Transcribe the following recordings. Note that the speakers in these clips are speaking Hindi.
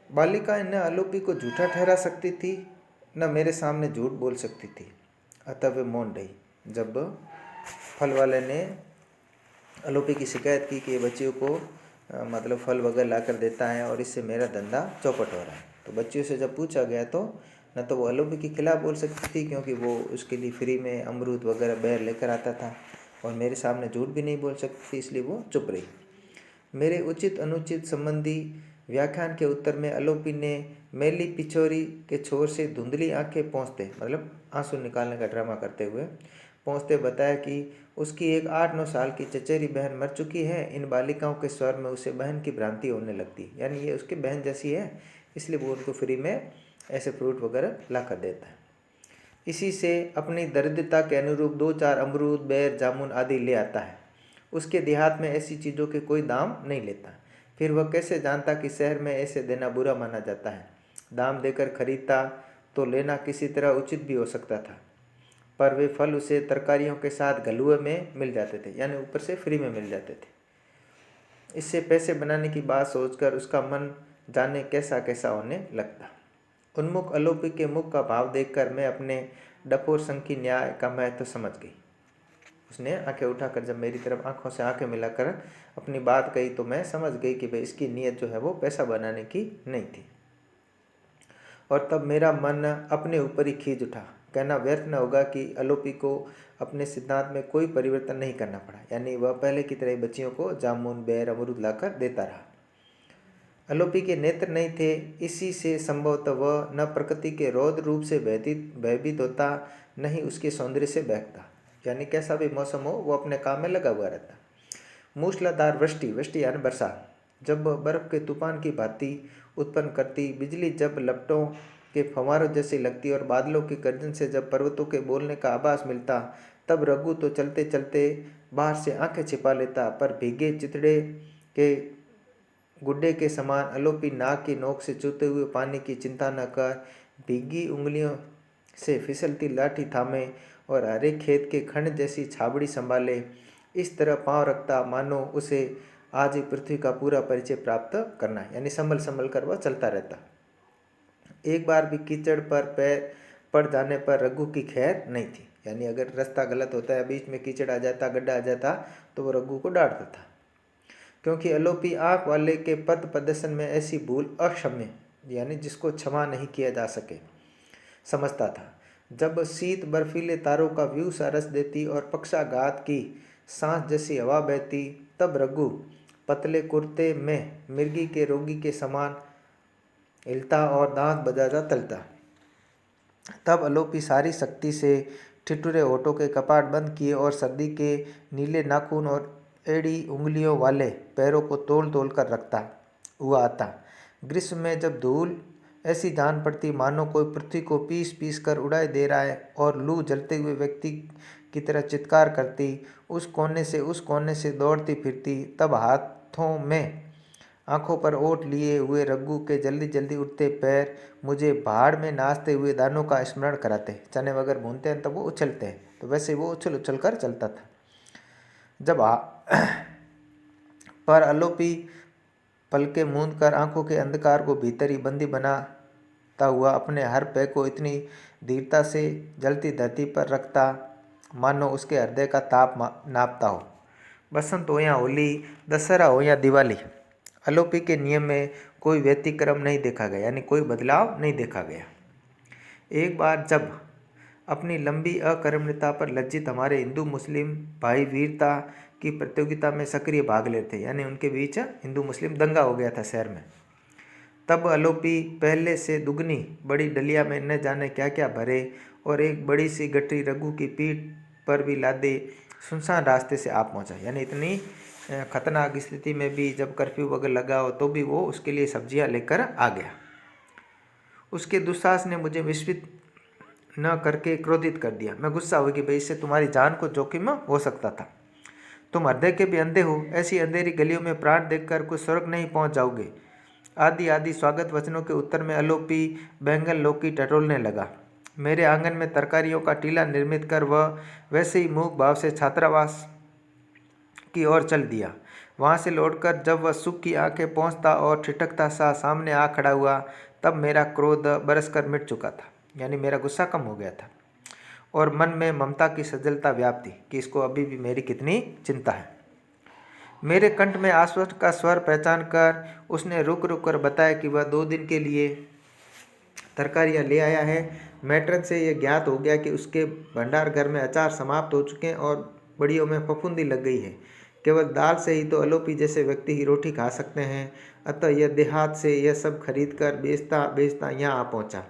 बालिका न आलोपी को झूठा ठहरा सकती थी न मेरे सामने झूठ बोल सकती थी, अतः वे मौन रही। जब फल वाले ने आलोपी की शिकायत की कि ये बच्चियों को मतलब फल वगैरह ला कर देता है और इससे मेरा धंधा चौपट हो रहा है, तो बच्चियों से जब पूछा गया तो न तो वो आलोपी के खिलाफ बोल सकती थी क्योंकि वो उसके लिए फ्री में अमरूद वगैरह बेर लेकर आता था, और मेरे सामने झूठ भी नहीं बोल सकती थी, इसलिए वो चुप रही। मेरे उचित अनुचित संबंधी व्याख्यान के उत्तर में आलोपी ने मैली पिछोरी के छोर से धुंधली आंखें पोंछते, मतलब आंसू निकालने का ड्रामा करते हुए पोंछते बताया कि उसकी एक 8-9 साल की चचेरी बहन मर चुकी है। इन बालिकाओं के स्वर में उसे बहन की भ्रांति होने लगती है, यानी ये उसकी बहन जैसी है, इसलिए वो उनको फ्री में ऐसे फ्रूट वगैरह ला कर देता है। इसी से अपनी दरिद्रता के अनुरूप 2-4 अमरूद बेर जामुन आदि ले आता है। उसके देहात में ऐसी चीज़ों के कोई दाम नहीं लेता। फिर वह कैसे जानता कि शहर में ऐसे देना बुरा माना जाता है। दाम देकर खरीदता तो लेना किसी तरह उचित भी हो सकता था, पर वे फल उसे तरकारियों के साथ गलुए में मिल जाते थे, यानी ऊपर से फ्री में मिल जाते थे। इससे पैसे बनाने की बात सोचकर उसका मन जाने कैसा कैसा होने लगता। उन्मुख आलोपी के मुख का भाव देखकर मैं अपने डफोर संकी न्याय का महत्व समझ गई। उसने आंखें उठाकर जब मेरी तरफ आंखों से आंखें मिलाकर अपनी बात कही तो मैं समझ गई कि भाई इसकी नीयत जो है वो पैसा बनाने की नहीं थी। और तब मेरा मन अपने ऊपर ही खींच उठा। कहना व्यर्थ न होगा कि आलोपी को अपने सिद्धांत में कोई परिवर्तन नहीं करना पड़ा, यानी वह पहले की तरह बच्चियों को जामुन बेर अमरूद लाकर देता रहा। आलोपी के नेत्र नहीं थे, इसी से संभवतः वह न प्रकृति के रौद्र रूप से भयभीत होता, न ही उसके सौंदर्य से बहकता, यानी कैसा भी मौसम हो वो अपने काम में लगा हुआ रहता। मूसलाधार वृष्टि यानी बरसात जब बर्फ के तूफान की भांति उत्पन्न करती, बिजली जब लपटों के फव्वारों जैसी लगती और बादलों की गर्जन से जब पर्वतों के बोलने का आभास मिलता, तब रघु तो चलते चलते बाहर से आंखें छिपा लेता, पर भीगे चितड़े के गुड्डे के समान आलोपी नाक की नोक से चूते हुए पानी की चिंता न कर भीगी उंगलियों से फिसलती लाठी थामे और हरे खेत के खंड जैसी छाबड़ी संभाले इस तरह पांव रखता मानो उसे आज ही पृथ्वी का पूरा परिचय प्राप्त करना है, यानी संभल संभल कर वह चलता रहता। एक बार भी कीचड़ पर पैर पड़ जाने पर रघु की खैर नहीं थी, यानी अगर रास्ता गलत होता है, बीच में कीचड़ आ जाता, गड्ढा आ जाता, तो वो रघु को डांटता था, क्योंकि आलोपी आँख वाले के पद प्रदर्शन में ऐसी भूल अक्षम्य, यानी जिसको क्षमा नहीं किया जा सके, समझता था। जब शीत बर्फीले तारों का व्यू सा रस देती और पक्षाघात की सांस जैसी हवा बहती, तब रघु पतले कुर्ते में मिर्गी के रोगी के समान हिलता और दांत बजाता चलता। तब आलोपी सारी शक्ति से ठिठुरे होठों के कपाट बंद किए और सर्दी के नीले नाखून और एड़ी उंगलियों वाले पैरों को तोल तोल कर रखता हुआ आता। ग्रीष्म में जब धूल ऐसी जान पड़ती मानो कोई पृथ्वी को पीस पीस कर उड़ाए दे रहा है और लू जलते हुए व्यक्ति की तरह चित्कार करती, उस कोने से उस कोने से दौड़ती फिरती, तब हाथों में आंखों पर ओट लिए हुए रघु के जल्दी जल्दी उठते पैर मुझे भाड़ में नाचते हुए दानों का स्मरण कराते। चने वगैरह भूनते हैं तब वो उछलते हैं, तो वैसे वो उछल उछल कर चलता था। जब पर आलोपी पलके मूंद कर आंखों के अंधकार को भीतर ही बंदी बनाता हुआ अपने हर पैर को इतनी धीरता से जलती धरती पर रखता मानो उसके हृदय का ताप नापता हो। बसंत हो या होली, दशहरा हो या दिवाली, आलोपी के नियम में कोई व्यतिक्रम नहीं देखा गया, यानी कोई बदलाव नहीं देखा गया। एक बार जब अपनी लंबी अकर्मण्यता पर लज्जित हमारे हिंदू मुस्लिम भाई वीरता की प्रतियोगिता में सक्रिय भाग लेते, यानी उनके बीच हिंदू मुस्लिम दंगा हो गया था शहर में, तब आलोपी पहले से दुगनी बड़ी डलिया में न जाने क्या क्या भरे और एक बड़ी सी गठरी रघु की पीठ पर भी लादे सुनसान रास्ते से आप पहुंचा। यानी इतनी खतरनाक स्थिति में भी जब कर्फ्यू वगैरह लगा हो तो भी वो उसके लिए सब्जियां लेकर आ गया। उसके दुस्साहस ने मुझे विस्मित न करके क्रोधित कर दिया। मैं गुस्सा हुई कि भाई इससे तुम्हारी जान को जोखिम हो सकता था। तुम हृदय के भी अंधे हो, ऐसी अंधेरी गलियों में प्राण देखकर कुछ स्वर्ग नहीं पहुंच जाओगे। आदि आदि स्वागत वचनों के उत्तर में आलोपी बैंगन लौकी टटोलने लगा। मेरे आंगन में तरकारियों का टीला निर्मित कर वह वैसे ही मूक भाव से छात्रावास की ओर चल दिया। वहाँ से लौटकर जब वह सुख की आंखें पहुँचता और ठिठकता सा सामने आ खड़ा हुआ, तब मेरा क्रोध बरसकर मिट चुका था, यानी मेरा गुस्सा कम हो गया था और मन में ममता की सजलता व्याप्ति कि इसको अभी भी मेरी कितनी चिंता है। मेरे कंठ में आश्वस्त का स्वर पहचान कर उसने रुक रुक कर बताया कि वह 2 दिन के लिए तरकारियाँ ले आया है। मैट्रन से यह ज्ञात हो गया कि उसके भंडार घर में अचार समाप्त हो चुके हैं और बड़ियों में फफूंदी लग गई है। केवल दाल से ही तो अलोपी जैसे व्यक्ति ही रोटी खा सकते हैं। अतः यह देहात से यह सब खरीद कर बेचता बेचता यहाँ आ पहुँचा।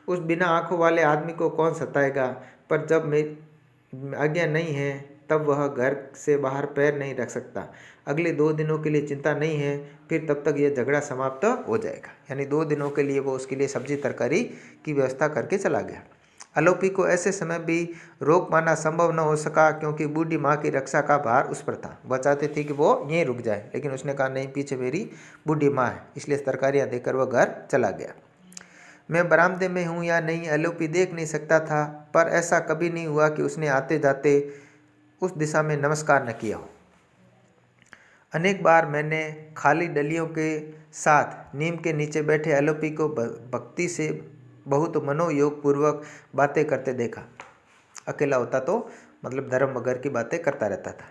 उस बिना आँखों वाले आदमी को कौन सताएगा, पर जब मेरी आज्ञा नहीं है तब वह घर से बाहर पैर नहीं रख सकता। अगले 2 दिनों के लिए चिंता नहीं है, फिर तब तक यह झगड़ा समाप्त हो जाएगा। यानी 2 दिनों के लिए वो उसके लिए सब्जी तरकारी की व्यवस्था करके चला गया। अलोपी को ऐसे समय भी रोक पाना संभव न हो सका, क्योंकि बूढ़ी माँ की रक्षा का भार उस पर था। वह चाहती थी कि वो यहीं रुक जाए, लेकिन उसने कहा नहीं, पीछे मेरी बूढ़ी माँ है, इसलिए तरकारियाँ देकर वह घर चला गया। मैं बरामदे में हूँ या नहीं अलोपी देख नहीं सकता था, पर ऐसा कभी नहीं हुआ कि उसने आते जाते उस दिशा में नमस्कार न किया हो। अनेक बार मैंने खाली डलियों के साथ नीम के नीचे बैठे अलोपी को भक्ति से बहुत मनोयोग पूर्वक बातें करते देखा। अकेला होता तो मतलब धर्म वगैरह की बातें करता रहता था।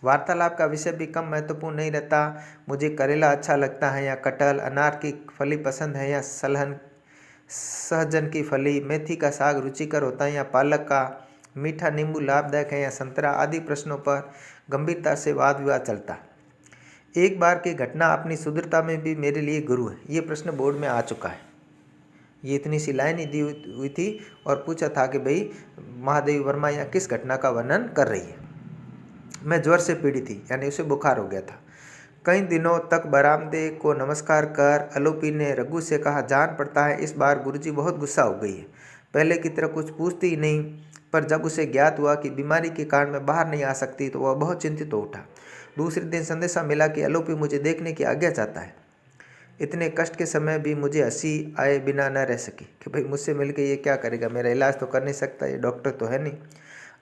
वार्तालाप का विषय भी कम महत्वपूर्ण नहीं रहता। मुझे करेला अच्छा लगता है या कटहल, अनार की फली पसंद है या सहजन की फली, मेथी का साग रुचिकर होता है या पालक का, मीठा नींबू लाभदायक है या संतरा, आदि प्रश्नों पर गंभीरता से वाद विवाद चलता। एक बार की घटना अपनी सुदृढ़ता में भी मेरे लिए गुरु है। ये प्रश्न बोर्ड में आ चुका है। ये इतनी सी लाइन ही दी हुई थी और पूछा था कि भाई महादेवी वर्मा यहाँ किस घटना का वर्णन कर रही है। मैं ज्वर से पीड़ित थी, यानी उसे बुखार हो गया था। कई दिनों तक बरामदे को नमस्कार कर अलोपी ने रघु से कहा, जान पड़ता है इस बार गुरुजी बहुत गुस्सा हो गई है। पहले की तरह कुछ पूछती ही नहीं, पर जब उसे ज्ञात हुआ कि बीमारी के कारण मैं बाहर नहीं आ सकती तो वह बहुत चिंतित हो उठा। दूसरे दिन संदेशा मिला कि अलोपी मुझे देखने की आज्ञा चाहता है। इतने कष्ट के समय भी मुझे हंसी आए बिना न रह सकी कि भाई मुझसे मिलकर ये क्या करेगा, मेरा इलाज तो कर नहीं सकता, ये डॉक्टर तो है नहीं।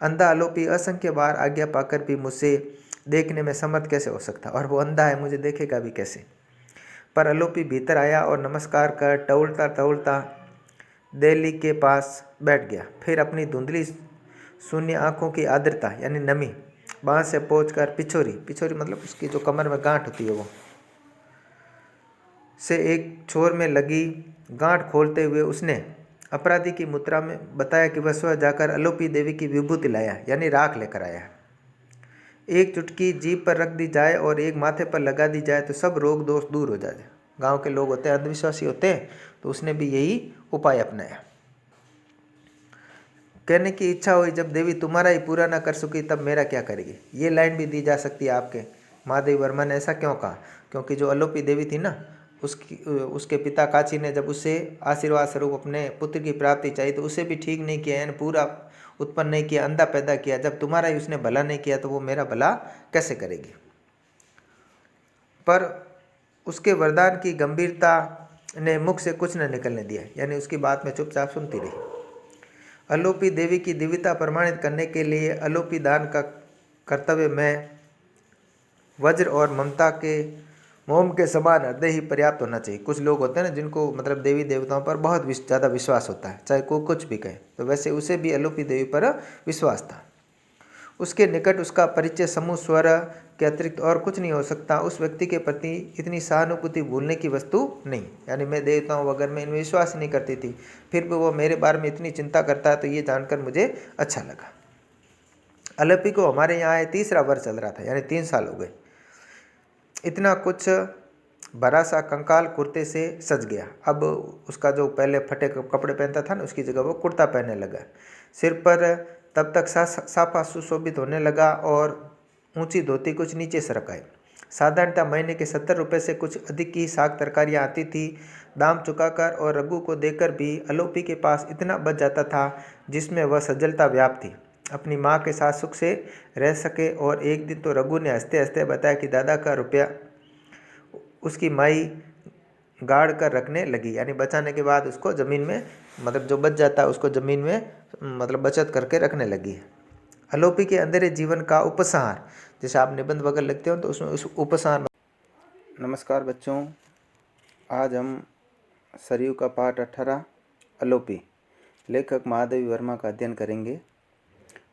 अंधा अलोपी असंख्य बार आज्ञा पाकर भी मुझसे देखने में समर्थ कैसे हो सकता, और वो अंधा है, मुझे देखेगा भी कैसे। पर अलोपी भीतर आया और नमस्कार कर टहलता टहलता दिल्ली के पास बैठ गया। फिर अपनी धुंधली शून्य आँखों की आर्द्रता यानी नमी बाँस से पहुँचकर पिछोरी मतलब उसकी जो कमर में गांठ होती है वो से एक छोर में लगी गांठ खोलते हुए उसने अपराधी की मुद्रा में बताया कि वह स्वयं जाकर अलोपी देवी की विभूति लाया, यानी राख लेकर आया। एक चुटकी जीभ पर रख दी जाए और एक माथे पर लगा दी जाए तो सब रोग दोष दूर हो जाए। गांव के लोग होते हैं, अंधविश्वासी होते हैं, तो उसने भी यही उपाय अपनाया। कहने की इच्छा हुई, जब देवी तुम्हारा ही पूरा ना कर सकी तब मेरा क्या करेगी। ये लाइन भी दी जा सकती है आपके। महादेवी वर्मा ने ऐसा क्यों कहा, क्योंकि जो अलोपी देवी थी ना, उसके पिता काची ने जब उसे आशीर्वाद स्वरूप अपने पुत्र की प्राप्ति चाहिए तो उसे भी ठीक नहीं किया, यानी पूरा उत्पन्न नहीं किया, अंधा पैदा किया। जब तुम्हारा ही उसने भला नहीं किया तो वो मेरा भला कैसे करेगी। पर उसके वरदान की गंभीरता ने मुख से कुछ न निकलने दिया, यानी उसकी बात में चुपचाप सुनती रही। अलोपी देवी की दिव्यता प्रमाणित करने के लिए अलोपी दान का कर्तव्य में वज्र और ममता के मोम के समान हृदय ही पर्याप्त होना चाहिए। कुछ लोग होते हैं ना जिनको मतलब देवी देवताओं पर बहुत ज़्यादा विश्वास होता है, चाहे कोई कुछ भी कहे, तो वैसे उसे भी अलोपी देवी पर विश्वास था। उसके निकट उसका परिचय समूह स्वर के अतिरिक्त और कुछ नहीं हो सकता। उस व्यक्ति के प्रति इतनी सहानुभूति भूलने की वस्तु नहीं, यानी मैं देवताओं वगैरह में इनमें विश्वास नहीं करती थी, फिर भी वो मेरे बारे में इतनी चिंता करता है, तो ये जानकर मुझे अच्छा लगा। अलोपी को हमारे यहाँ 3रा वर्ष चल रहा था, यानी 3 साल हो गए। इतना कुछ बड़ा सा कंकाल कुर्ते से सज गया। अब उसका जो पहले फटे कपड़े पहनता था ना, उसकी जगह वो कुर्ता पहनने लगा। सिर पर तब तक साफा सुशोभित होने लगा और ऊंची धोती कुछ नीचे सरक आई। साधारणतः महीने के 70 रुपये से कुछ अधिक की साग तरकारियाँ आती थी। दाम चुकाकर और रघु को देकर भी अलोपी के पास इतना बच जाता था जिसमें वह सज्जलता व्याप्त थी, अपनी माँ के साथ सुख से रह सके। और एक दिन तो रघु ने हंसते हंसते बताया कि दादा का रुपया उसकी माई गाड़ कर रखने लगी, यानी बचाने के बाद उसको ज़मीन में मतलब जो बच जाता है उसको ज़मीन में मतलब बचत करके रखने लगी है। अलोपी के अंधेरे जीवन का उपसंहार, जैसे आप निबंध वगैरह लिखते हो तो उसमें उस उपसंहार। नमस्कार बच्चों, आज हम सरयू का पाठ 18 अलोपी लेखक महादेवी वर्मा का अध्ययन करेंगे।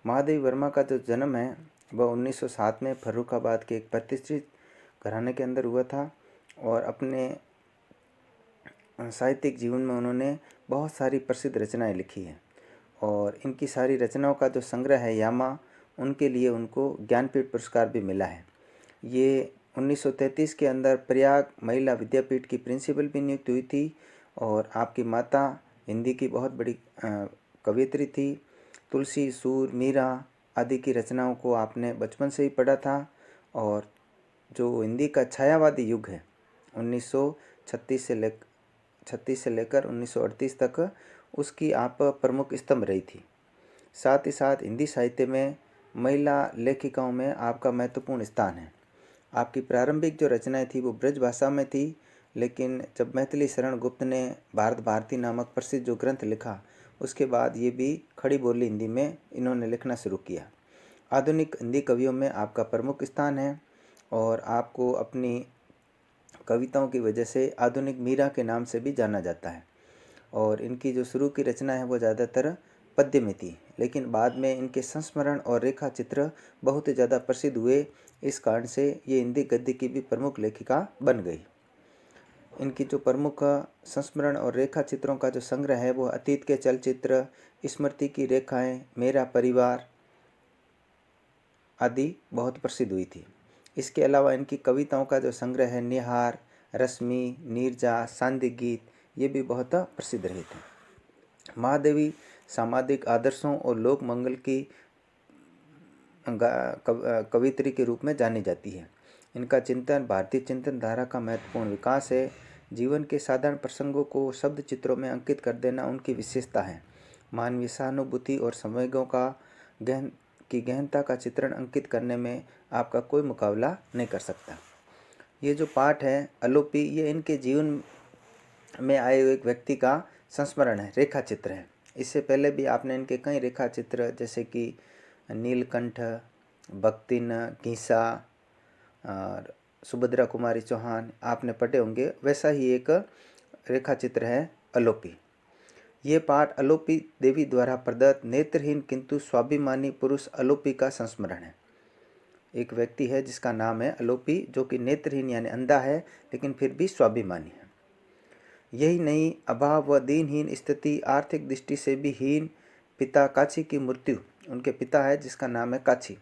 महादेवी वर्मा का जो जन्म है वह 1907 में फर्रुखाबाद के एक प्रतिष्ठित घराने के अंदर हुआ था और अपने साहित्यिक जीवन में उन्होंने बहुत सारी प्रसिद्ध रचनाएं लिखी हैं और इनकी सारी रचनाओं का जो संग्रह है यामा, उनके लिए उनको ज्ञानपीठ पुरस्कार भी मिला है। ये 1933 के अंदर प्रयाग महिला विद्यापीठ की प्रिंसिपल भी नियुक्त हुई थी और आपकी माता हिंदी की बहुत बड़ी कवयित्री थी। तुलसी, सूर, मीरा आदि की रचनाओं को आपने बचपन से ही पढ़ा था और जो हिंदी का छायावादी युग है 1936 से लेकर 1938 तक, उसकी आप प्रमुख स्तंभ रही थी। साथ ही साथ हिंदी साहित्य में महिला लेखिकाओं में आपका महत्वपूर्ण स्थान है। आपकी प्रारंभिक जो रचनाएं थी वो ब्रज भाषा में थी, लेकिन जब मैथिली शरण गुप्त ने भारत भारती नामक प्रसिद्ध जो ग्रंथ लिखा, उसके बाद ये भी खड़ी बोली हिंदी में इन्होंने लिखना शुरू किया। आधुनिक हिंदी कवियों में आपका प्रमुख स्थान है और आपको अपनी कविताओं की वजह से आधुनिक मीरा के नाम से भी जाना जाता है। और इनकी जो शुरू की रचना है वो ज़्यादातर पद्य में थी, लेकिन बाद में इनके संस्मरण और रेखा चित्र बहुत ही ज़्यादा प्रसिद्ध हुए। इस कारण से ये हिंदी गद्य की भी प्रमुख लेखिका बन गई। इनकी जो प्रमुख संस्मरण और रेखा चित्रों का जो संग्रह है वो अतीत के चलचित्र, स्मृति की रेखाएं, मेरा परिवार आदि बहुत प्रसिद्ध हुई थी। इसके अलावा इनकी कविताओं का जो संग्रह है निहार, रश्मि, नीरजा, सांदिक गीत, ये भी बहुत प्रसिद्ध रहे थे। महादेवी सामाजिक आदर्शों और लोक मंगल की कवित्री के रूप में जानी जाती है। इनका चिंतन भारतीय चिंतन धारा का महत्वपूर्ण विकास है। जीवन के साधारण प्रसंगों को शब्द चित्रों में अंकित कर देना उनकी विशेषता है। मानवीय सहानुभूति और संवेगों का गहनता का चित्रण अंकित करने में आपका कोई मुकाबला नहीं कर सकता। ये जो पाठ है अलोपी, ये इनके जीवन में आए हुए एक व्यक्ति का संस्मरण है, रेखा चित्र है। इससे पहले भी आपने इनके कई रेखा चित्र जैसे कि नीलकंठ, भक्तिन, घीसा और सुभद्रा कुमारी चौहान आपने पढ़े होंगे। वैसा ही एक रेखा चित्र है अलोपी। ये पाठ अलोपी देवी द्वारा प्रदत्त नेत्रहीन किंतु स्वाभिमानी पुरुष अलोपी का संस्मरण है। एक व्यक्ति है जिसका नाम है अलोपी, जो कि नेत्रहीन यानी अंधा है लेकिन फिर भी स्वाभिमानी है। यही नहीं, अभाव व दीनहीन स्थिति, आर्थिक दृष्टि से भी हीन पिता काची की मृत्यु, उनके पिता है जिसका नाम है काची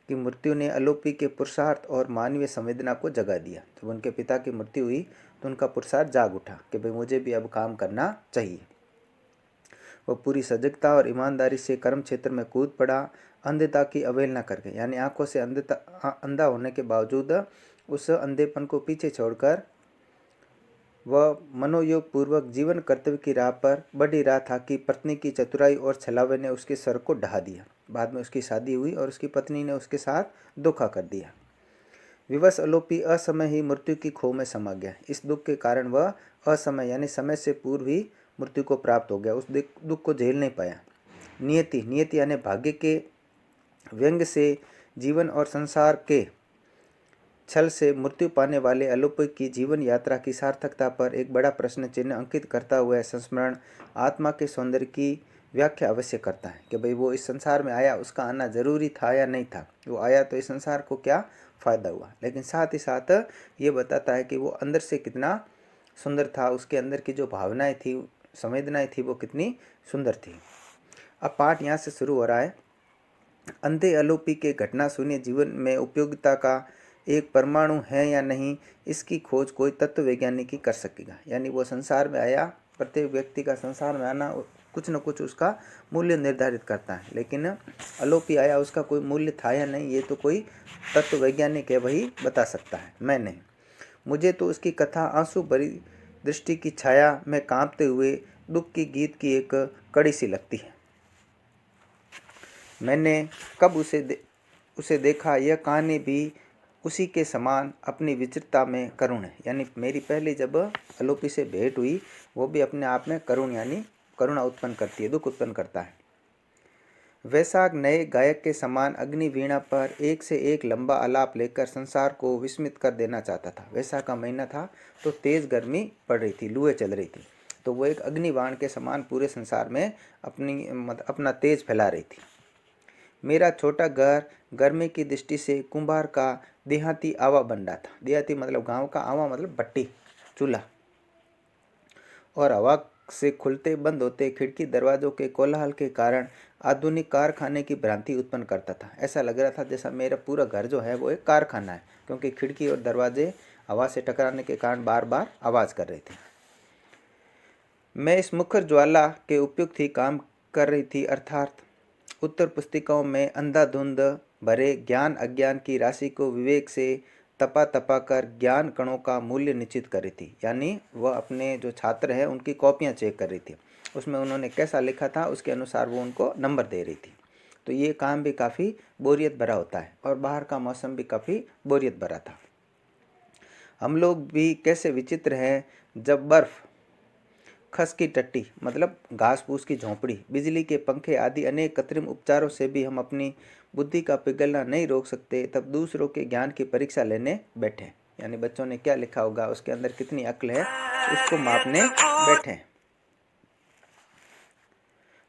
की मृत्यु ने अलोपी के पुरुषार्थ और मानवीय संवेदना को जगा दिया। जब उनके पिता की मृत्यु हुई तो उनका पुरुषार्थ जाग उठा कि भाई मुझे भी अब काम करना चाहिए। वह पूरी सजगता और ईमानदारी से कर्म क्षेत्र में कूद पड़ा, अंधता की अवहेलना करके, यानी आंखों से अंधा होने के बावजूद उस अंधेपन को पीछे छोड़कर वह मनोयोग पूर्वक जीवन कर्तव्य की राह पर बढ़ी रहा था कि पत्नी की चतुराई और छलावे ने उसके सर को ढहा दिया। बाद में उसकी शादी हुई और उसकी पत्नी ने उसके साथ धोखा कर दिया। विवश अलोपी असमय ही मृत्यु की खो में समा गया। इस दुख के कारण वह असमय यानी समय से पूर्व ही मृत्यु को प्राप्त हो गया। उस दुख को झेल नहीं पाया। नियति यानी भाग्य के व्यंग से जीवन और संसार के छल से मृत्यु पाने वाले अलोपी की जीवन यात्रा की सार्थकता पर एक बड़ा प्रश्न चिन्ह अंकित करता हुआ संस्मरण आत्मा के सौंदर्य की व्याख्या अवश्य करता है कि भाई वो इस संसार में आया, उसका आना जरूरी था या नहीं था। वो आया तो इस संसार को क्या फ़ायदा हुआ, लेकिन साथ ही साथ ये बताता है कि वो अंदर से कितना सुंदर था, उसके अंदर की जो भावनाएं थी, संवेदनाएं थी, वो कितनी सुंदर थी। अब पाठ यहाँ से शुरू हो रहा है। अंधे अलोपी के घटना शून्य जीवन में उपयोगिता का एक परमाणु है या नहीं, इसकी खोज कोई तत्व वैज्ञानिक ही कर सकेगा। यानी वो संसार में आया, प्रत्येक व्यक्ति का संसार में आना कुछ न कुछ उसका मूल्य निर्धारित करता है, लेकिन अलोपी आया, उसका कोई मूल्य था या नहीं, ये तो कोई तत्व वैज्ञानिक है वही बता सकता है, मैं नहीं। मुझे तो उसकी कथा आंसू भरी दृष्टि की छाया में कांपते हुए दुख की गीत की एक कड़ी सी लगती है। मैंने कब उसे देखा, यह कहानी भी उसी के समान अपनी विचित्रता में करुण है। यानी मेरी पहली जब अलोपी से भेंट हुई, वो भी अपने आप में करुण यानी करुणा उत्पन्न करती है, दुख उत्पन्न करता है। वैशाख नए गायक के समान अग्नि वीणा पर एक से एक लंबा आलाप लेकर संसार को विस्मित कर देना चाहता था। वैशाख का महीना था तो तेज गर्मी पड़ रही थी, लूएं चल रही थी, तो वो एक अग्निबाण के समान पूरे संसार में अपना तेज फैला रही थी। मेरा छोटा घर गर्मी की दृष्टि से कुंभार का देहाती आवा बन रहा था। देहाती मतलब गांव का, आवा मतलब भट्टी, चूल्हा। और हवा से खुलते बंद होते खिड़की दरवाजों के कोलाहल के कारण आधुनिक कारखाने की भ्रांति उत्पन्न करता था। ऐसा लग रहा था जैसा मेरा पूरा घर जो है वो एक कारखाना है, क्योंकि खिड़की और दरवाजे हवा से टकराने के कारण बार बार आवाज़ कर रहे थे। मैं इस मुखर ज्वाला के उपयुक्त ही काम कर रही थी, अर्थात उत्तर पुस्तिकाओं में अंधाधुंध भरे ज्ञान अज्ञान की राशि को विवेक से तपा तपा कर ज्ञान कणों का मूल्य निश्चित कर रही थी। यानी वह अपने जो छात्र हैं उनकी कॉपियां चेक कर रही थी, उसमें उन्होंने कैसा लिखा था उसके अनुसार वो उनको नंबर दे रही थी। तो ये काम भी काफ़ी बोरियत भरा होता है और बाहर का मौसम भी काफ़ी बोरियत भरा था। हम लोग भी कैसे विचित्र हैं, जब बर्फ़, खस की टट्टी मतलब घास फूस की झोंपड़ी, बिजली के पंखे आदि अनेक कृत्रिम उपचारों से भी हम अपनी बुद्धि का पिघलना नहीं रोक सकते, तब दूसरों के ज्ञान की परीक्षा लेने बैठे। यानी बच्चों ने क्या लिखा होगा, उसके अंदर कितनी अक्ल है, उसको मापने बैठे।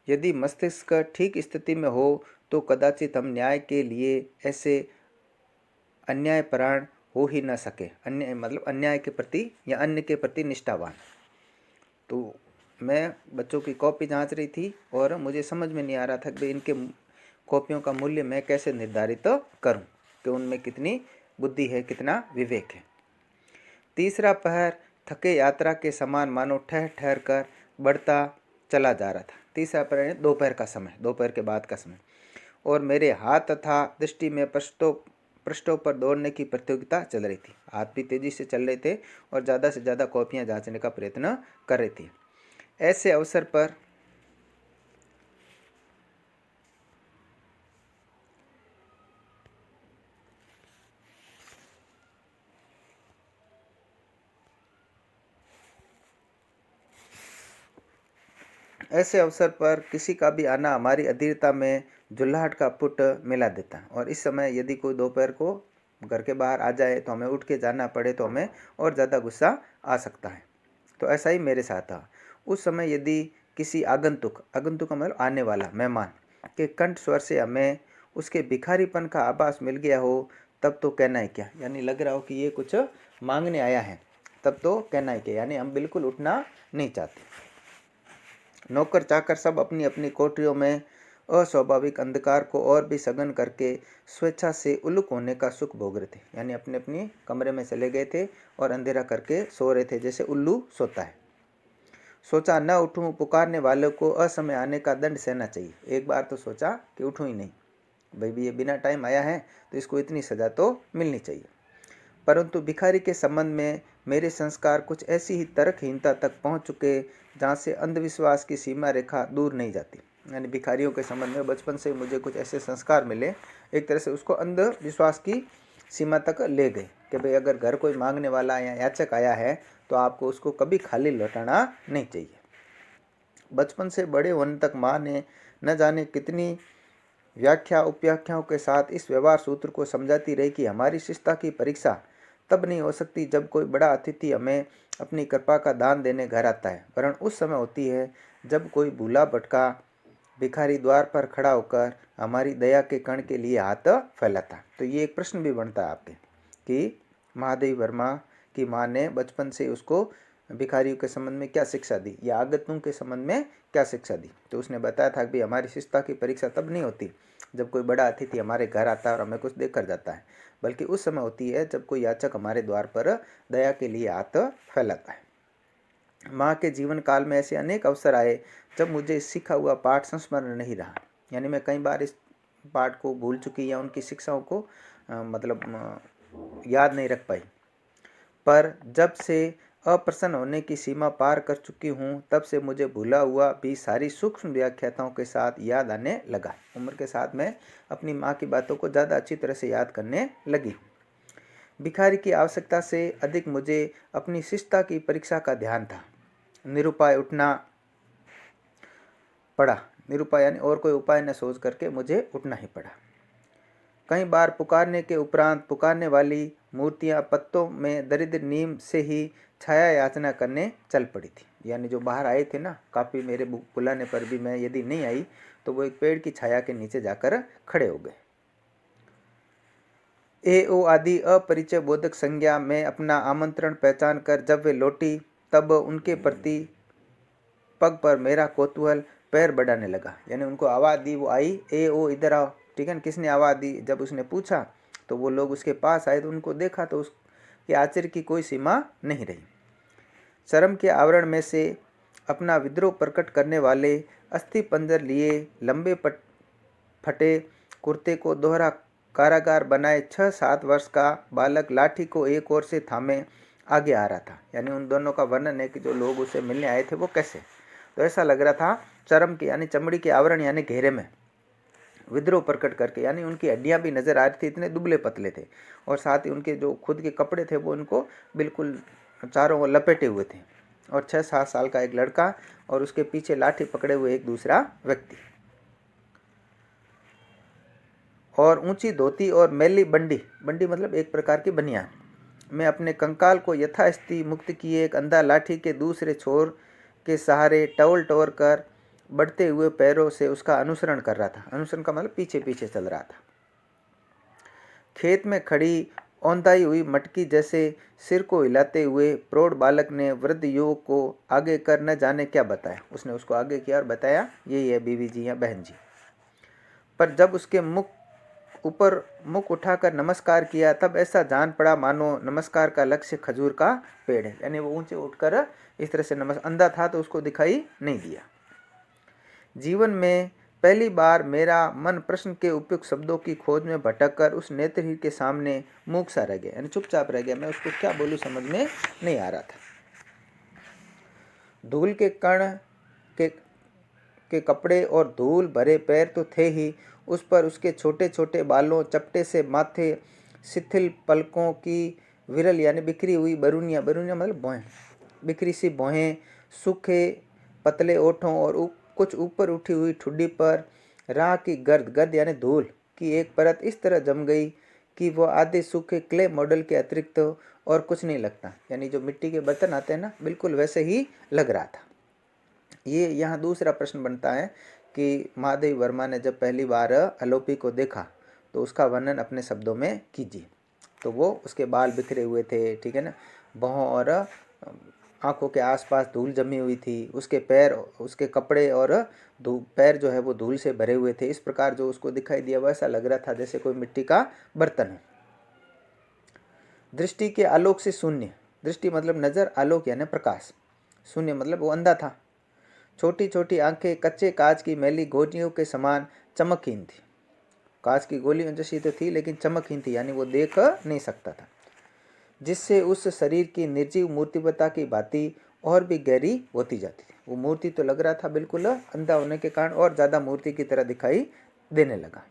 यदि मस्तिष्क ठीक स्थिति में हो तो कदाचित हम न्याय के लिए ऐसे अन्यायपरायण हो ही न सके। अन्याय मतलब अन्याय के प्रति या अन्य के प्रति निष्ठावान। तो मैं बच्चों की कॉपी जांच रही थी और मुझे समझ में नहीं आ रहा था कि इनके कॉपियों का मूल्य मैं कैसे निर्धारित करूं, कि उनमें कितनी बुद्धि है, कितना विवेक है। तीसरा पहर थके यात्रा के समान मानो ठहर ठहर कर बढ़ता चला जा रहा था। तीसरा पहर दोपहर का समय, दोपहर के बाद का समय, और मेरे हाथ तथा दृष्टि में पृष्ठों पर दौड़ने की प्रतियोगिता चल रही थी। हाथ भी तेजी से चल रहे थे और ज़्यादा से ज़्यादा कॉपियाँ जांचने का प्रयत्न कर रही थी। ऐसे अवसर पर किसी का भी आना हमारी अधीरता में जुल्लाहट का पुट मिला देता। और इस समय यदि कोई दोपहर को घर के बाहर आ जाए तो हमें उठ के जाना पड़े तो हमें और ज़्यादा गुस्सा आ सकता है। तो ऐसा ही मेरे साथ था। उस समय यदि किसी आगंतुक का मतलब आने वाला मेहमान के कंठ स्वर से हमें उसके भिखारीपन का आभास मिल गया हो, तब तो कहना ही क्या। यानी लग रहा हो कि ये कुछ मांगने आया है, तब तो कहना ही क्या। यानी हम बिल्कुल उठना नहीं चाहते। नौकर चाकर सब अपनी अपनी कोठरियों में अस्वाभाविक अंधकार को और भी सघन करके स्वेच्छा से उल्लुक होने का सुख भोग रहे थे। यानी अपने अपने कमरे में चले गए थे और अंधेरा करके सो रहे थे, जैसे उल्लू सोता है। सोचा न उठूं, पुकारने वालों को असमय आने का दंड सहना चाहिए। एक बार तो सोचा कि उठूं ही नहीं, भाई ये बिना टाइम आया है तो इसको इतनी सजा तो मिलनी चाहिए। परंतु भिखारी के संबंध में मेरे संस्कार कुछ ऐसी ही तर्कहीनता तक पहुंच चुके जहाँ से अंधविश्वास की सीमा रेखा दूर नहीं जाती। यानी भिखारियों के संबंध में बचपन से मुझे कुछ ऐसे संस्कार मिले, एक तरह से उसको अंधविश्वास की सीमा तक ले गए कि भाई अगर घर कोई मांगने वाला या याचक आया है तो आपको उसको कभी खाली लौटाना नहीं चाहिए। बचपन से बड़े होने तक माँ ने न जाने कितनी व्याख्या उपव्याख्याओं के साथ इस व्यवहार सूत्र को समझाती रही कि हमारी शिष्टता की परीक्षा तब नहीं हो सकती जब कोई बड़ा अतिथि हमें अपनी कृपा का दान देने घर आता है, वरन उस समय होती है जब कोई भूला भटका भिखारी द्वार पर खड़ा होकर हमारी दया के कण के लिए हाथ फैलाता। तो ये एक प्रश्न भी बनता है आपके कि महादेव वर्मा की माँ ने बचपन से उसको भिखारियों के संबंध में क्या शिक्षा दी या आगतुओं के संबंध में क्या शिक्षा दी। तो उसने बताया था कि हमारी शिष्टता की परीक्षा तब नहीं होती जब कोई बड़ा अतिथि हमारे घर आता है और हमें कुछ देकर जाता है, बल्कि उस समय होती है जब कोई याचक हमारे द्वार पर दया के लिए हाथ फैलाता है। माँ के जीवन काल में ऐसे अनेक अवसर आए जब मुझे सीखा हुआ पाठ संस्मरण नहीं रहा। यानी मैं कई बार इस पाठ को भूल चुकी या उनकी शिक्षाओं को याद नहीं रख पाई। पर जब से अप्रसन्न होने की सीमा पार कर चुकी हूँ, तब से मुझे भूला हुआ भी सारी सूक्ष्म व्याख्याताओं के साथ याद आने लगा। उम्र के साथ मैं अपनी माँ की बातों को ज़्यादा अच्छी तरह से याद करने लगी। भिखारी की आवश्यकता से अधिक मुझे अपनी शिष्टता की परीक्षा का ध्यान था। निरुपाय उठना पड़ा। निरुपाय यानी और कोई उपाय न सोच करके मुझे उठना ही पड़ा। कई बार पुकारने के उपरांत पुकारने वाली मूर्तियां पत्तों में दरिद्र नीम से ही छाया याचना करने चल पड़ी थी। यानी जो बाहर आए थे ना, काफ़ी मेरे बुलाने पर भी मैं यदि नहीं आई तो वो एक पेड़ की छाया के नीचे जाकर खड़े हो गए। ए ओ आदि अपरिचय बोधक संज्ञा में अपना आमंत्रण पहचान कर जब वे लौटी तब उनके प्रति पग पर मेरा कौतूहल पैर बढ़ाने लगा। यानी उनको आवाज़ दी, वो आई, ए ओ इधर आओ, ठीक है ना। किसने आवाज़ दी? जब उसने पूछा तो वो लोग उसके पास आए तो उनको देखा तो उसके आश्चर्य की कोई सीमा नहीं रही। शर्म के आवरण में से अपना विद्रोह प्रकट करने वाले अस्थि पंजर लिए लंबे फटे कुर्ते को दोहरा कारागार बनाए 6-7 वर्ष का बालक लाठी को एक ओर से थामे आगे आ रहा था। यानी उन दोनों का वर्णन है कि जो लोग उसे मिलने आए थे वो कैसे, तो ऐसा लग रहा था चर्म के यानी चमड़ी के आवरण यानी घेरे में विद्रोह प्रकट करके, यानी उनकी हड्डियां भी नजर आ रही थी, इतने दुबले पतले थे, और साथ ही उनके जो खुद के कपड़े थे वो उनको बिल्कुल चारों ओर लपेटे हुए थे। और 6-7 साल का एक लड़का और उसके पीछे लाठी पकड़े हुए एक दूसरा व्यक्ति, और ऊंची धोती और मैली बंडी मतलब एक प्रकार की बनियान में अपने कंकाल को यथास्थिति मुक्त किए एक अंधा लाठी के दूसरे छोर के सहारे टवल टोर कर बढ़ते हुए पैरों से उसका अनुसरण कर रहा था। अनुसरण का मतलब पीछे पीछे चल रहा था। खेत में खड़ी औंधाई हुई मटकी जैसे सिर को हिलाते हुए प्रौढ़ बालक ने वृद्ध युवक को आगे कर न जाने क्या बताया। उसने उसको आगे किया और बताया, यही है बीवी जी या बहन जी। पर जब उसके मुख उठाकर नमस्कार किया तब ऐसा जान पड़ा मानो नमस्कार का लक्ष्य खजूर का पेड़ है। यानी वो ऊंचे उठकर इस तरह से अंधा था तो उसको दिखाई नहीं दिया। जीवन में पहली बार मेरा मन प्रश्न के उपयुक्त शब्दों की खोज में भटककर उस नेत्रहीन के सामने मूक सा रह गया, यानी चुपचाप रह गया। मैं उसको क्या बोलूं समझ में नहीं आ रहा था। धूल के कण के कपड़े और धूल भरे पैर तो थे ही, उस पर उसके छोटे छोटे बालों, चपटे से माथे, शिथिल पलकों की विरल यानी बिखरी हुई बरूनियाँ मतलब भौहें, बिखरी सी भौहें, सूखे पतले ओठों और कुछ ऊपर उठी हुई ठुड्डी पर राह की गर्द यानी धूल की एक परत इस तरह जम गई कि वो आधे सूखे क्ले मॉडल के अतिरिक्त और कुछ नहीं लगता। यानी जो मिट्टी के बर्तन आते हैं ना, बिल्कुल वैसे ही लग रहा था। ये यहाँ दूसरा प्रश्न बनता है कि महादेव वर्मा ने जब पहली बार अलोपी को देखा तो उसका वर्णन अपने शब्दों में कीजिए। तो वो उसके बाल बिखरे हुए थे, ठीक है ना, भौं और आंखों के आसपास धूल जमी हुई थी, उसके पैर, उसके कपड़े और पैर जो है वो धूल से भरे हुए थे। इस प्रकार जो उसको दिखाई दिया वैसा लग रहा था जैसे कोई मिट्टी का बर्तन है। दृष्टि के आलोक से शून्य, दृष्टि मतलब नजर, आलोक यानी प्रकाश, शून्य मतलब वो अंधा था। छोटी छोटी आंखें कच्चे कांच की मैली गोलियों के समान चमकहीन थी। कांच की गोलियों जैसी तो थी लेकिन चमकहीन थी, यानी वो देख नहीं सकता था, जिससे उस शरीर की निर्जीव मूर्तिवता की भांति और भी गहरी होती जाती थी। वो मूर्ति तो लग रहा था बिल्कुल अंधा होने के कारण और ज़्यादा मूर्ति की तरह दिखाई देने लगा।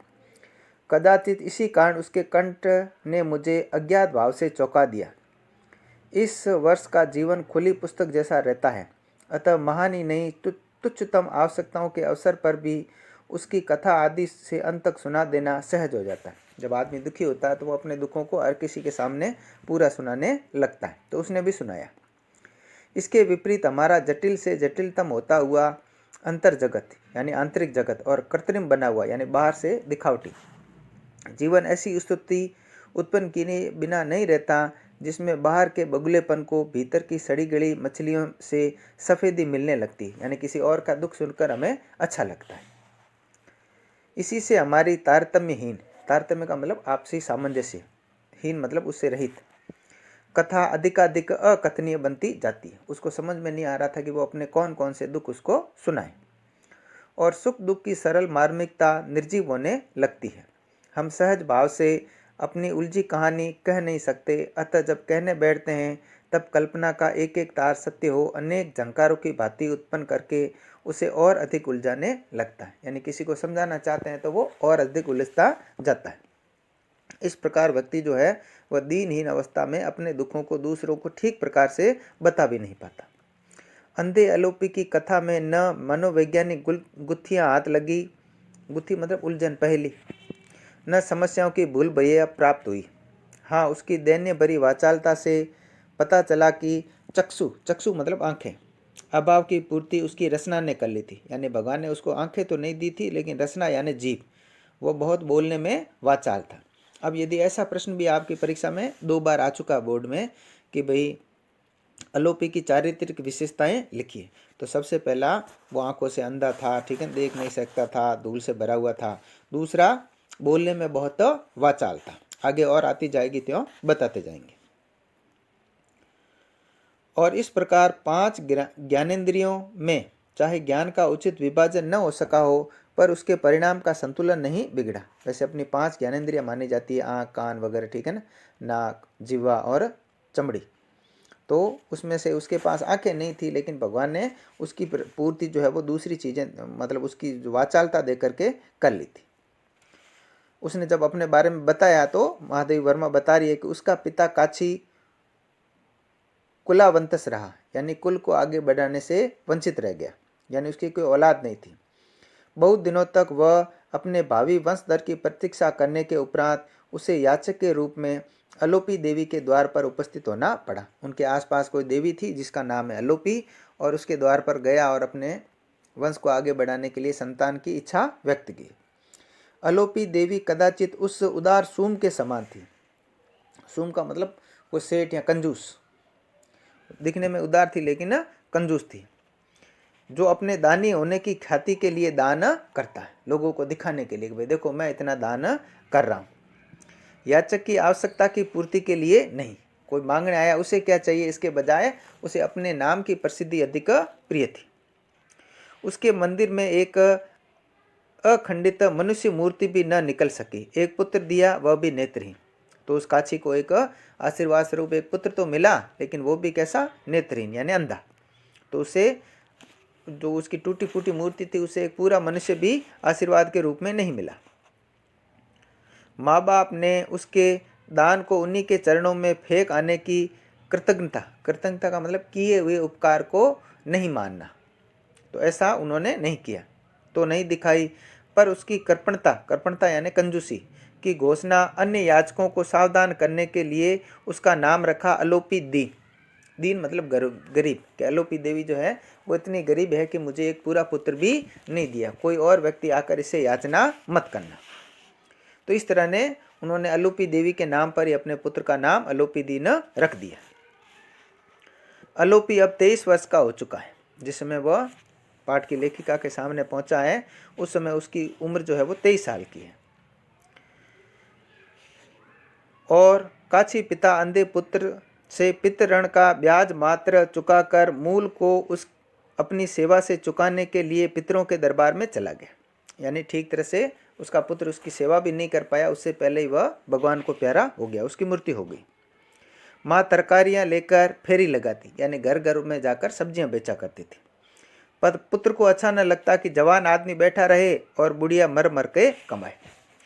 कदाचित इसी कारण उसके कंठ ने मुझे अज्ञात भाव से चौंका दिया। इस वर्ष का जीवन खुली पुस्तक जैसा रहता है, अतः महान ही नहीं तुच्छतम आवश्यकताओं के अवसर पर भी उसकी कथा आदि से अंत तक सुना देना सहज हो जाता है। जब आदमी दुखी होता है तो वो अपने दुखों को हर किसी के सामने पूरा सुनाने लगता है, तो उसने भी सुनाया। इसके विपरीत हमारा जटिल से जटिलतम होता हुआ अंतर जगत यानी आंतरिक जगत और कृत्रिम बना हुआ यानी बाहर से दिखावटी जीवन ऐसी स्तुति उत्पन्न किए बिना नहीं रहता जिसमें बाहर के बगुलेपन को भीतर की सड़ी गली मछलियों से सफ़ेदी मिलने लगती, यानी किसी और का दुख सुनकर हमें अच्छा लगता है। इसी से हमारी तारतम्यहीन, तारतम्य का मतलब आपसी सामंजस्य, हीन मतलब उससे रहित कथा अधिकाधिक अकथनीय बनती जाती है। उसको समझ में नहीं आ रहा था कि वो अपने कौन कौन से दुख उसको सुनाए, और सुख दुख की सरल मार्मिकता निर्जीव होने लगती है। हम सहज भाव से अपनी उलझी कहानी कह नहीं सकते, अतः जब कहने बैठते हैं तब कल्पना का एक एक तार सत्य हो अनेक झंकारों की भांति उत्पन्न करके उसे और अधिक उलझाने लगता है। यानी किसी को समझाना चाहते हैं तो वो और अधिक उलझता जाता है। इस प्रकार व्यक्ति जो है वह दीनहीन अवस्था में अपने दुखों को दूसरों को ठीक प्रकार से बता भी नहीं पाता। अंधे अलोपी की कथा में न मनोवैज्ञानिक गुत्थियां हाथ लगी, गुत्थी मतलब उलझन पहली, न समस्याओं की भूल भैया प्राप्त हुई। हाँ, उसकी दैन्य भरी वाचालता से पता चला कि चक्षु मतलब आंखें, अभाव की पूर्ति उसकी रचना ने कर ली थी। यानी भगवान ने उसको आंखें तो नहीं दी थी, लेकिन रचना यानी जीभ, वो बहुत बोलने में वाचाल था। अब यदि ऐसा प्रश्न भी आपकी परीक्षा में 2 बार आ चुका बोर्ड में कि भाई अलोपी की चारित्रिक विशेषताएं लिखिए, तो सबसे पहला वो आंखों से अंधा था, ठीक है, देख नहीं सकता था, धूल से भरा हुआ था। दूसरा, बोलने में बहुत वाचाल था। आगे और आती जाएगी त्यों बताते जाएंगे। और इस प्रकार 5 ज्ञानेंद्रियों में चाहे ज्ञान का उचित विभाजन न हो सका हो, पर उसके परिणाम का संतुलन नहीं बिगड़ा। वैसे अपनी 5 ज्ञानेंद्रियां मानी जाती है, आँख, कान वगैरह, ठीक है ना, नाक, जिह्वा और चमड़ी। तो उसमें से उसके पास आंखें नहीं थी, लेकिन भगवान ने उसकी पूर्ति जो है वो दूसरी चीजें, मतलब उसकी वाचालता दे करके कर ली थी। उसने जब अपने बारे में बताया तो महादेवी वर्मा बता रही है कि उसका पिता काछी कुलावंतस रहा, यानी कुल को आगे बढ़ाने से वंचित रह गया, यानी उसकी कोई औलाद नहीं थी। बहुत दिनों तक वह अपने भावी वंशधर की प्रतीक्षा करने के उपरांत उसे याचक के रूप में अलोपी देवी के द्वार पर उपस्थित होना पड़ा। उनके आसपास कोई देवी थी जिसका नाम है अलोपी, और उसके द्वार पर गया और अपने वंश को आगे बढ़ाने के लिए संतान की इच्छा व्यक्त की। अलोपी देवी कदाचित उस उदार सूम के समान थी। सूम का मतलब कोई सेठ या कंजूस, दिखने में उदार थी लेकिन कंजूस थी, जो अपने दानी होने की ख्याति के लिए दान करता है, लोगों को दिखाने के लिए, भाई देखो मैं इतना दान कर रहा हूँ। याचक की आवश्यकता की पूर्ति के लिए नहीं, कोई मांगने आया उसे क्या चाहिए, इसके बजाय उसे अपने नाम की प्रसिद्धि अधिक प्रिय थी। उसके मंदिर में एक अखंडित मनुष्य मूर्ति भी न निकल सकी। एक पुत्र दिया, वह भी नेत्रहीन। तो उस काछी को एक आशीर्वाद स्वरूप एक पुत्र तो मिला, लेकिन वो भी कैसा, नेत्रहीन यानी अंधा। तो उसे जो उसकी टूटी फूटी मूर्ति थी, उसे एक पूरा मनुष्य भी आशीर्वाद के रूप में नहीं मिला। माँ बाप ने उसके दान को उन्हीं के चरणों में फेंक आने की कृतज्ञता का मतलब किए हुए उपकार को नहीं मानना, तो ऐसा उन्होंने नहीं किया, तो नहीं दिखाई। पर उसकी कर्पणता यानी कंजूसी की घोषणा अन्य याचकों को सावधान करने के लिए उसका नाम रखा अलोपी दीन मतलब गरीब, कि अलोपी देवी जो है वो इतनी गरीब है कि मुझे एक पूरा पुत्र भी नहीं दिया, कोई और व्यक्ति आकर इसे याचना मत करना। तो इस तरह ने उन्होंने अलोपी देवी के नाम पर ही अपने पुत्र का नाम अलोपी दीन रख दिया। अलोपी अब 23 वर्ष का हो चुका है। जिस समय वह पाठ की लेखिका के सामने पहुंचा है, उस समय उसकी उम्र जो है वो 23 साल की है। और काछी पिता अंधे पुत्र से पितृ का ब्याज मात्र चुकाकर मूल को उस अपनी सेवा से चुकाने के लिए पितरों के दरबार में चला गया। यानी ठीक तरह से उसका पुत्र उसकी सेवा भी नहीं कर पाया, उससे पहले ही वह भगवान को प्यारा हो गया, उसकी मृत्यु हो गई। माँ तरकारियाँ लेकर फेरी लगाती, यानी घर घर में जाकर सब्जियां बेचा करती थी। पर पुत्र को अच्छा न लगता कि जवान आदमी बैठा रहे और बुढ़िया मर मर के कमाए।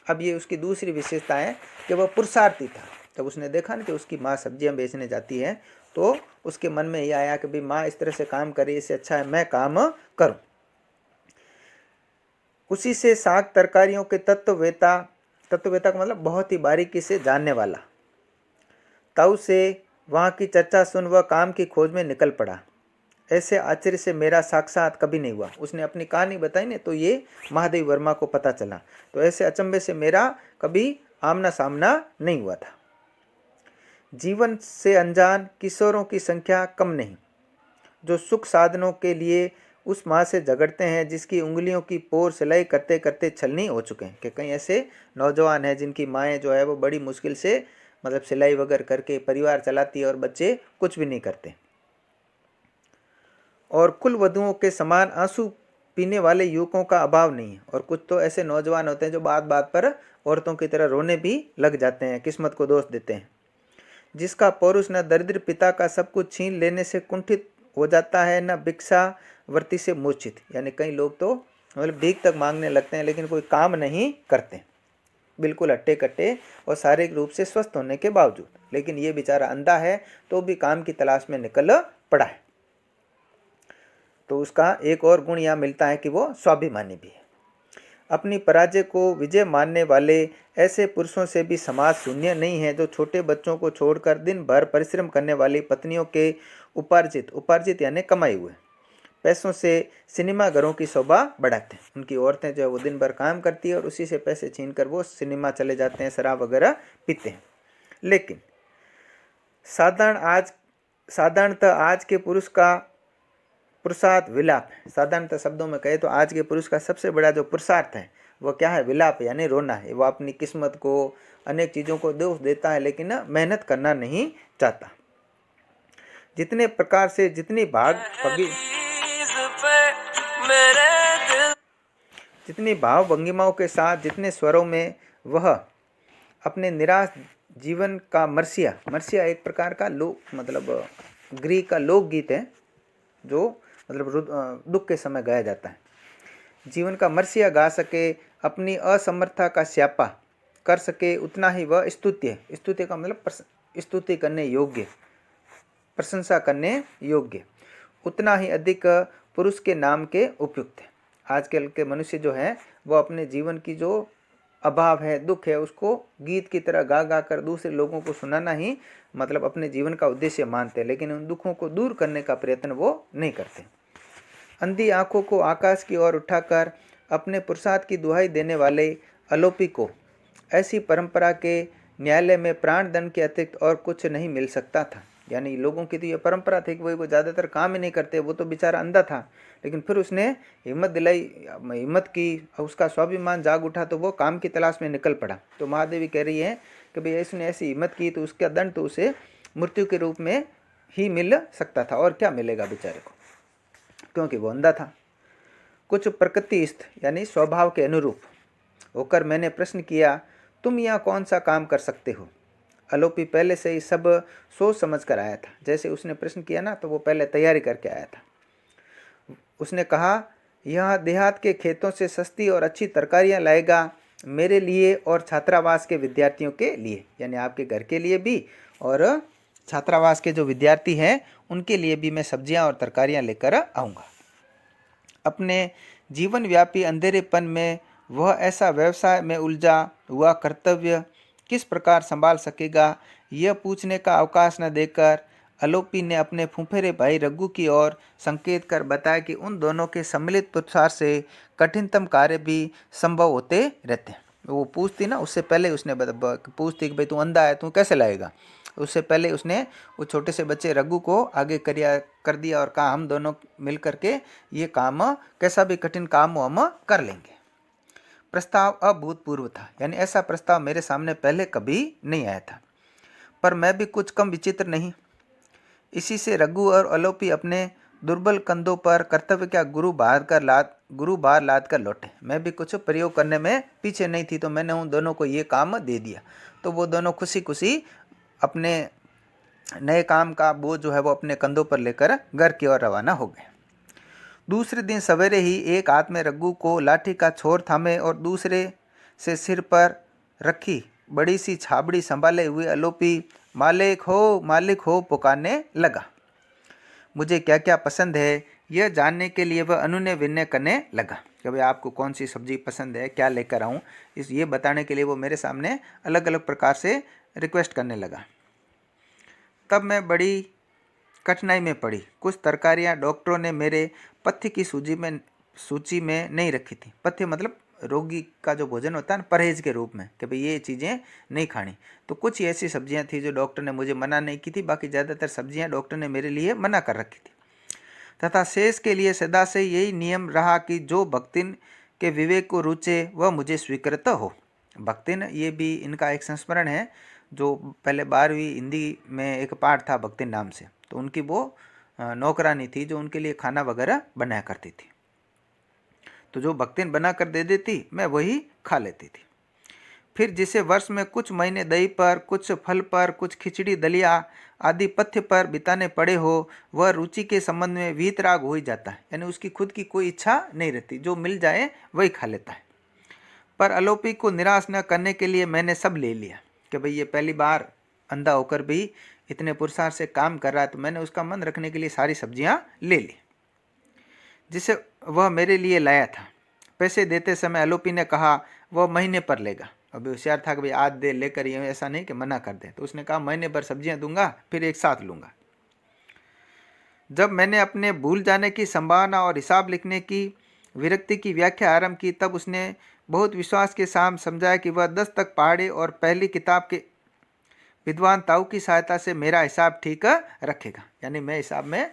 अब ये उसकी दूसरी विशेषता है कि वह पुरुषार्थी था। जब उसने देखा ना कि उसकी माँ सब्जियां बेचने जाती है, तो उसके मन में ये आया कि भाई माँ इस तरह से काम करे, इससे अच्छा है मैं काम करूं। उसी से साग तरकारियों के तत्ववेता का मतलब बहुत ही बारीकी से जानने वाला, ताऊ से वहाँ की चर्चा सुन वह काम की खोज में निकल पड़ा। ऐसे आश्चर्य से मेरा साक्षात कभी नहीं हुआ। उसने अपनी कहानी बताई ना, तो ये महादेवी वर्मा को पता चला। तो ऐसे अचंभे से मेरा कभी आमना सामना नहीं हुआ था। जीवन से अनजान किशोरों की संख्या कम नहीं, जो सुख साधनों के लिए उस माँ से झगड़ते हैं जिसकी उंगलियों की पोर सिलाई करते करते छलनी हो चुके हैं। कि कई ऐसे नौजवान हैं जिनकी माएँ जो है वो बड़ी मुश्किल से मतलब सिलाई वगैरह करके परिवार चलाती है और बच्चे कुछ भी नहीं करते। और कुल वधुओं के समान आंसू पीने वाले युवकों का अभाव नहीं है। और कुछ तो ऐसे नौजवान होते हैं जो बात बात पर औरतों की तरह रोने भी लग जाते हैं, किस्मत को दोष देते हैं। जिसका पौरुष न दरिद्र पिता का सब कुछ छीन लेने से कुंठित हो जाता है, न भिक्षावर्ती से मूर्छित। यानी कई लोग तो मतलब भीख तक मांगने लगते हैं, लेकिन कोई काम नहीं करते, बिल्कुल हट्टे कट्टे और शारीरिक रूप से स्वस्थ होने के बावजूद। लेकिन ये बेचारा अंधा है तो भी काम की तलाश में निकल पड़ा है। तो उसका एक और गुण यहाँ मिलता है कि वो स्वाभिमानी भी है। अपनी पराजय को विजय मानने वाले ऐसे पुरुषों से भी समाज शून्य नहीं है, जो छोटे बच्चों को छोड़कर दिन भर परिश्रम करने वाली पत्नियों के उपार्जित यानी कमाए हुए पैसों से सिनेमा घरों की शोभा बढ़ाते हैं। उनकी औरतें जो है वो दिन भर काम करती है और उसी से पैसे छीनकर वो सिनेमा चले जाते हैं, शराब वगैरह पीते हैं। लेकिन साधारणतः आज के पुरुष का पुरुषार्थ विलाप है। साधारणतः शब्दों में कहे तो आज के पुरुष का सबसे बड़ा जो पुरुषार्थ है वो क्या है? विलाप यानी रोना है। वो अपनी किस्मत को, अनेक चीज़ों को दोष देता है, लेकिन मेहनत करना नहीं चाहता। जितने प्रकार से जितनी भाव भंगिमाओं के साथ, जितने स्वरों में वह अपने निराश जीवन का मर्सिया एक प्रकार का ग्रीक का लोकगीत है, जो दुख के समय गाया जाता है। जीवन का मर्सिया गा सके, अपनी असमर्थता का स्यापा कर सके, उतना ही वह स्तुत्य का मतलब स्तुति करने योग्य, प्रशंसा करने योग्य, उतना ही अधिक पुरुष के नाम के उपयुक्त है। आजकल के मनुष्य जो है वो अपने जीवन की जो अभाव है, दुख है, उसको गीत की तरह गा कर दूसरे लोगों को सुनाना ही अपने जीवन का उद्देश्य मानते हैं, लेकिन उन दुखों को दूर करने का प्रयत्न वो नहीं करते। अंधी आंखों को आकाश की ओर उठाकर अपने पुरुषार्थ की दुहाई देने वाले अलोपी को ऐसी परंपरा के न्यायालय में प्राण दंड के अतिरिक्त और कुछ नहीं मिल सकता था। यानी लोगों की तो ये परंपरा थी कि वो ज़्यादातर काम ही नहीं करते, वो तो बेचारा अंधा था, लेकिन फिर उसने हिम्मत की, उसका स्वाभिमान जाग उठा तो वो काम की तलाश में निकल पड़ा। तो महादेवी कह रही है कि भाई इसने ऐसी हिम्मत की तो उसका दंड तो उसे मृत्यु के रूप में ही मिल सकता था, और क्या मिलेगा बेचारे को, क्योंकि वो अंधा था। कुछ प्रकृतिस्थ यानी स्वभाव के अनुरूप होकर मैंने प्रश्न किया, तुम यहाँ कौन सा काम कर सकते हो? अलोपी पहले से ही सब सोच समझ कर आया था। जैसे उसने प्रश्न किया ना, तो वो पहले तैयारी करके आया था। उसने कहा, यह देहात के खेतों से सस्ती और अच्छी तरकारियाँ लाएगा, मेरे लिए और छात्रावास के विद्यार्थियों के लिए, यानी आपके घर के लिए भी और छात्रावास के जो विद्यार्थी हैं उनके लिए भी मैं सब्जियां और तरकारियां लेकर आऊँगा। अपने जीवन व्यापी अंधेरेपन में वह ऐसा व्यवसाय में उलझा हुआ कर्तव्य किस प्रकार संभाल सकेगा, यह पूछने का अवकाश न देकर अलोपी ने अपने फुफेरे भाई रघु की ओर संकेत कर बताया कि उन दोनों के सम्मिलित पुरुषार्थ से कठिनतम कार्य भी संभव होते रहते हैं। वो पूछती ना, उससे पहले उसने पूछती कि भाई तू अंधा है, तू कैसे लाएगा। उससे पहले उसने वो छोटे से बच्चे रघु को आगे कर दिया और कहा, हम दोनों मिल करके ये काम, कैसा भी कठिन काम हो हम कर लेंगे। प्रस्ताव अभूतपूर्व था, यानी ऐसा प्रस्ताव मेरे सामने पहले कभी नहीं आया था, पर मैं भी कुछ कम विचित्र नहीं। इसी से रघु और अलोपी अपने दुर्बल कंधों पर कर्तव्य का गुरु लाद कर लौटे। मैं भी कुछ प्रयोग करने में पीछे नहीं थी, तो मैंने उन दोनों को ये काम दे दिया। तो वो दोनों खुशी खुशी अपने नए काम का बोझ जो है वो अपने कंधों पर लेकर घर की ओर रवाना हो गए। दूसरे दिन सवेरे ही एक हाथ में रघु को लाठी का छोर थामे और दूसरे से सिर पर रखी बड़ी सी छाबड़ी संभाले हुए अलोपी मालिक हो पुकारने लगा। मुझे क्या क्या पसंद है यह जानने के लिए वह अनुनय विनय करने लगा कि भाई आपको कौन सी सब्जी पसंद है, क्या लेकर आऊँ, ये बताने के लिए वो मेरे सामने अलग अलग प्रकार से रिक्वेस्ट करने लगा। तब मैं बड़ी कठिनाई में पड़ी। कुछ तरकारियां डॉक्टरों ने मेरे पथ्य की सूची में नहीं रखी थी। पथ्य मतलब रोगी का जो भोजन होता है ना, परहेज के रूप में, कि भाई ये चीज़ें नहीं खानी। तो कुछ ऐसी सब्जियां थी जो डॉक्टर ने मुझे मना नहीं की थी, बाकी ज़्यादातर सब्जियां डॉक्टर ने मेरे लिए मना कर रखी थी। तथा शेष के लिए सदा से यही नियम रहा कि जो भक्तिन के विवेक को रुचे वह मुझे स्वीकृत हो। भक्तिन ये भी इनका एक संस्मरण है, जो पहले 12वीं हिंदी में एक पाठ था भक्तिन नाम से, तो उनकी वो नौकरानी थी जो उनके लिए खाना वगैरह बनाया करती थी। तो जो भक्तिन बना कर दे देती मैं वही खा लेती थी। फिर जिसे वर्ष में कुछ महीने दही पर, कुछ फल पर, कुछ खिचड़ी दलिया आदि पथ्य पर बिताने पड़े हो, वह रुचि के संबंध में वीतराग हो ही जाता है, यानी उसकी खुद की कोई इच्छा नहीं रहती, जो मिल जाए वही खा लेता है। पर अलोपी को निराश न करने के लिए मैंने सब ले लिया कि भाई ये पहली बार अंधा होकर भी इतने पुरुषार्थ से काम कर रहा है, तो मैंने उसका मन रखने के लिए सारी सब्जियां ले ली। जिसे वह मेरे लिए लाया था। पैसे देते समय अलोपी ने कहा वह महीने पर लेगा। अभी होशियार था कि भाई आज दे लेकर, ये ऐसा नहीं कि मना कर दे। तो उसने कहा महीने भर सब्जियां दूंगा, फिर एक साथ लूंगा। जब मैंने अपने भूल जाने की संभावना और हिसाब लिखने की विरक्ति की व्याख्या आरंभ की, तब उसने बहुत विश्वास के साथ समझाया कि वह 10 तक पहाड़े और पहली किताब के विद्वान ताऊ की सहायता से मेरा हिसाब ठीक रखेगा। यानी मैं हिसाब में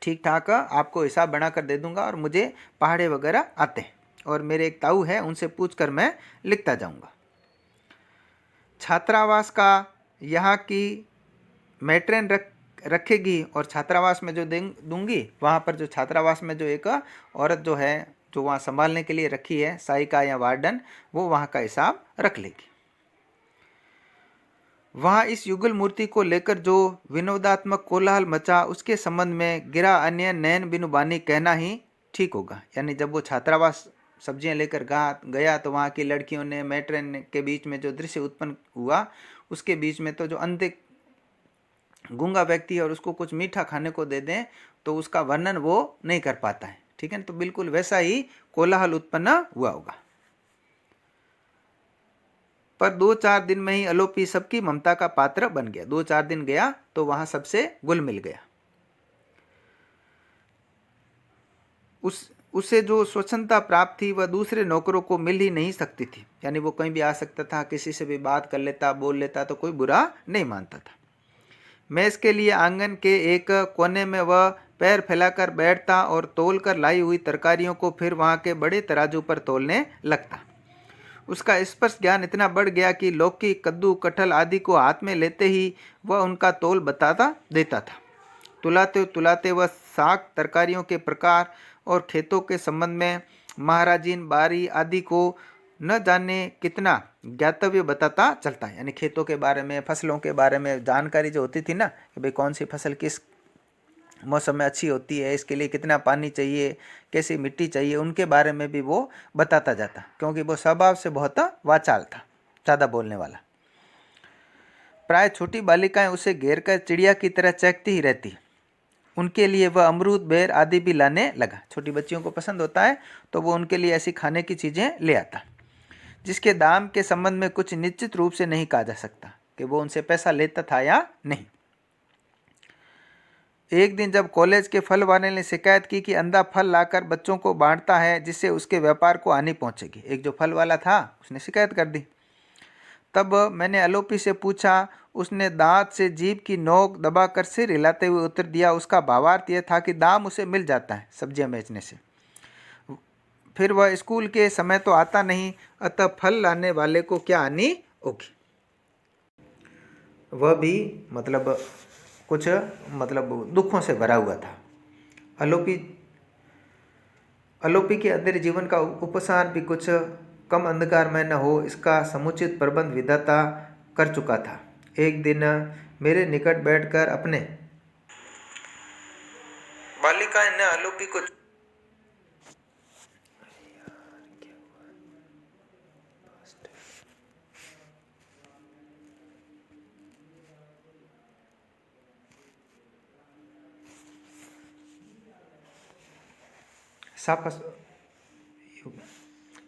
ठीक ठाक आपको हिसाब बनाकर दे दूंगा, और मुझे पहाड़े वगैरह आते हैं, और मेरे एक ताऊ है, उनसे पूछकर मैं लिखता जाऊंगा। छात्रावास का यहाँ की मैट्रेन रखेगी, और छात्रावास में जो दूंगी, वहाँ पर जो छात्रावास में जो एक औरत जो है, जो वहाँ संभालने के लिए रखी है, सहायिका या वार्डन, वो वहाँ का हिसाब रख लेगी। वहाँ इस युगल मूर्ति को लेकर जो विनोदात्मक कोलाहल मचा, उसके संबंध में गिरा अन्य नयन बिनु बानी कहना ही ठीक होगा। यानी जब वो छात्रावास सब्जियां लेकर गया, तो वहाँ की लड़कियों ने मैट्रेन के बीच में जो दृश्य उत्पन्न हुआ, उसके बीच में तो जो अंधे गूंगा व्यक्ति और उसको कुछ मीठा खाने को दे दें, तो उसका वर्णन वो नहीं कर पाता है। ठीक है, तो बिल्कुल वैसा ही कोलाहल उत्पन्न हुआ होगा। पर 2-4 दिन में ही अलोपी सबकी ममता का पात्र बन गया। 2-4 दिन गया तो वहां सबसे घुल मिल गया। उसे जो स्वच्छंदता प्राप्त थी, वह दूसरे नौकरों को मिल ही नहीं सकती थी। यानी वो कहीं भी आ सकता था, किसी से भी बात कर लेता, बोल लेता, तो कोई बुरा नहीं मानता था। मेज के लिए आंगन के एक कोने में वह पैर फैलाकर बैठता और तोल कर लाई हुई तरकारियों को फिर वहां के बड़े तराजू पर तोलने लगता। उसका स्पर्श ज्ञान इतना बढ़ गया कि लौकी, कद्दू, कटहल आदि को हाथ में लेते ही वह उनका तोल बताता देता था। तुलाते तुलाते वह साग, तरकारियों के प्रकार और खेतों के संबंध में महाराजीन, बारी आदि को न जाने कितना ज्ञातव्य बताता चलता है। यानी खेतों के बारे में, फसलों के बारे में जानकारी जो होती थी ना, कि भाई कौन सी फसल किस मौसम में अच्छी होती है, इसके लिए कितना पानी चाहिए, कैसी मिट्टी चाहिए, उनके बारे में भी वो बताता जाता, क्योंकि वो स्वभाव से बहुत वाचाल था, ज़्यादा बोलने वाला। प्राय छोटी बालिकाएं उसे घेर कर चिड़िया की तरह चहकती ही रहती। उनके लिए वह अमरूद, बेर आदि भी लाने लगा। छोटी बच्चियों को पसंद होता है, तो वो उनके लिए ऐसी खाने की चीज़ें ले आता, जिसके दाम के संबंध में कुछ निश्चित रूप से नहीं कहा जा सकता कि वो उनसे पैसा लेता था या नहीं। एक दिन जब कॉलेज के फल वाले ने शिकायत की कि अंधा फल लाकर बच्चों को बांटता है, जिससे उसके व्यापार को हानि पहुंचेगी, एक जो फल वाला था उसने शिकायत कर दी। तब मैंने अलोपी से पूछा। उसने दांत से जीभ की नोक दबाकर सिर हिलाते हुए उत्तर दिया। उसका भावार्थ यह था कि दाम उसे मिल जाता है सब्जियां बेचने से, फिर वह स्कूल के समय तो आता नहीं, अतः फल लाने वाले को क्या हानि होगी। वह भी कुछ दुखों से भरा हुआ था। अलोपी के अंधेरे जीवन का उपसान भी कुछ कम अंधकारमय न हो, इसका समुचित प्रबंध विधाता कर चुका था। एक दिन मेरे निकट बैठकर अपने बालिकाएं ने अलोपी को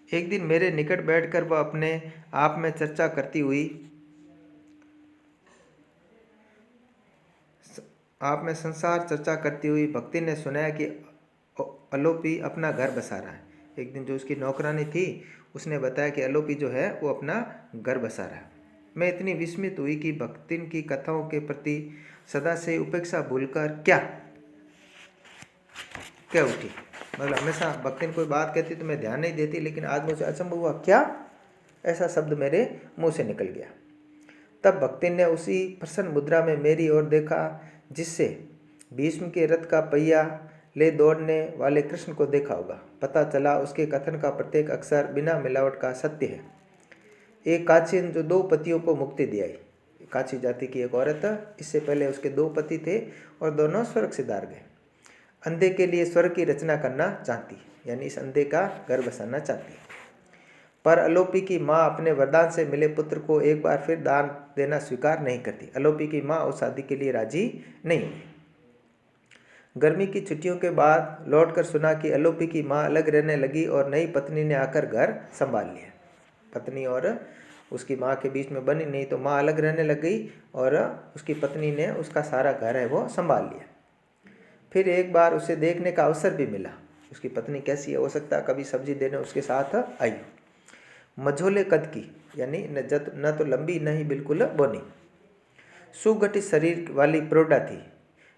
एक दिन मेरे निकट बैठकर वह अपने आप में चर्चा करती हुई संसार चर्चा करती हुई भक्ति ने सुनाया कि अलोपी अपना घर बसा रहा है। एक दिन जो उसकी नौकरानी थी, उसने बताया कि अलोपी जो है वो अपना घर बसा रहा है। मैं इतनी विस्मित हुई कि भक्तिन की कथाओं के प्रति सदा से उपेक्षा भूलकर क्या उठी। हमेशा भक्तिन कोई बात कहती तो मैं ध्यान नहीं देती, लेकिन आज मुझे अचंभ हुआ, क्या ऐसा शब्द मेरे मुंह से निकल गया। तब भक्तिन ने उसी प्रसन्न मुद्रा में मेरी ओर देखा, जिससे भीष्म के रथ का पहिया ले दौड़ने वाले कृष्ण को देखा होगा। पता चला उसके कथन का प्रत्येक अक्षर बिना मिलावट का सत्य है। एक काचिन जो 2 पतियों को मुक्ति दिलाई, काची जाति की एक औरत, इससे पहले उसके 2 पति थे और दोनों स्वर्ग सिधार गए। अंधे के लिए स्वर्ग की रचना करना चाहती, यानी इस अंधे का घर बसाना चाहती है। पर अलोपी की माँ अपने वरदान से मिले पुत्र को एक बार फिर दान देना स्वीकार नहीं करती। अलोपी की माँ उस शादी के लिए राजी नहीं हुई। गर्मी की छुट्टियों के बाद लौटकर सुना कि अलोपी की माँ अलग रहने लगी और नई पत्नी ने आकर घर संभाल लिया। पत्नी और उसकी माँ के बीच में बनी नहीं, तो माँ अलग रहने लग गई और उसकी पत्नी ने उसका सारा घर है वो संभाल लिया। फिर एक बार उसे देखने का अवसर भी मिला। उसकी पत्नी कैसी है, हो सकता है कभी सब्जी देने उसके साथ आई। मझोले कद की, यानी न तो लंबी न ही बिल्कुल बोनी, सुगठित शरीर वाली प्रौढ़ा थी।